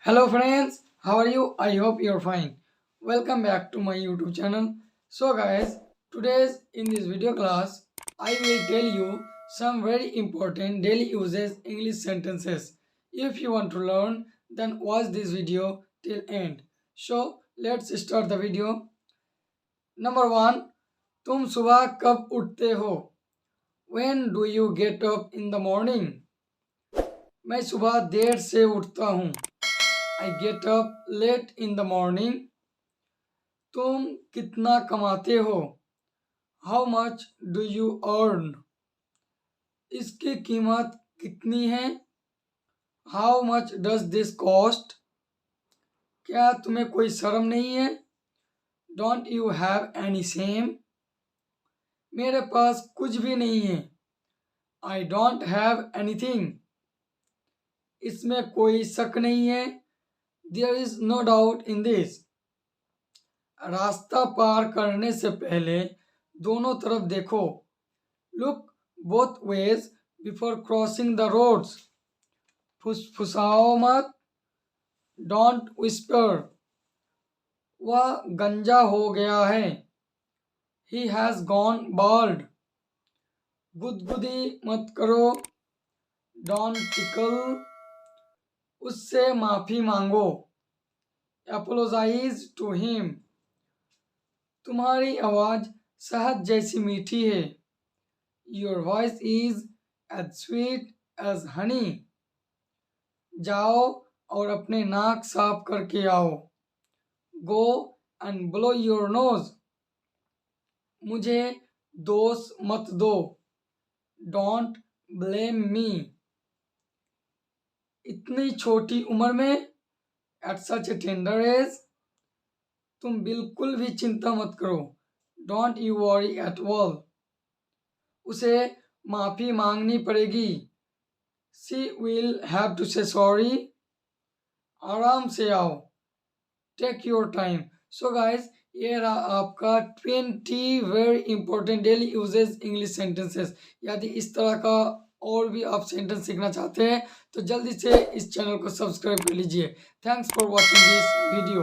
Hello friends, how are you? I hope you're fine. Welcome back to my YouTube channel. So guys, today's in this video class, I will tell you some very important daily uses English sentences. If you want to learn, then watch this video till end. So let's start the video. Number 1, तुम सुबह कब उठते हो? When do you get up in the morning? मैं सुबह देर से उठता हूँ. I get up late in the morning. तुम कितना कमाते हो? How much do you earn? इसकी कीमत कितनी है? How much does this cost? क्या तुम्हें कोई शर्म नहीं है? Don't you have any shame? मेरे पास कुछ भी नहीं है. I don't have anything. इसमें कोई शक नहीं है. There is no doubt in this. रास्ता पार करने से पहले दोनों तरफ देखो. Look both ways before crossing the roads. फुसफुसाओ मत. Don't whisper. वह गंजा हो गया है. He has gone bald. गुदगुदी मत करो. Don't tickle. उससे माफी मांगो. Apologize to him. तुम्हारी आवाज शहद जैसी मीठी है. Your voice is as sweet as honey. जाओ और अपने नाक साफ करके आओ. Go and blow your nose. मुझे दोष मत दो. Don't blame me. इतनी छोटी उम्र में, at such a tender age, तुम बिल्कुल भी चिंता मत करो. Don't you worry at all. उसे माफी मांगनी पड़ेगी. She will have to say sorry. आराम से आओ. Take your time. So guys, ये रहा आपका 20 very important daily uses English sentences. यदि इस तरह का और भी आप सेंटेंस सीखना चाहते हैं तो जल्दी से इस चैनल को सब्सक्राइब कर लीजिए. Thanks for watching this video.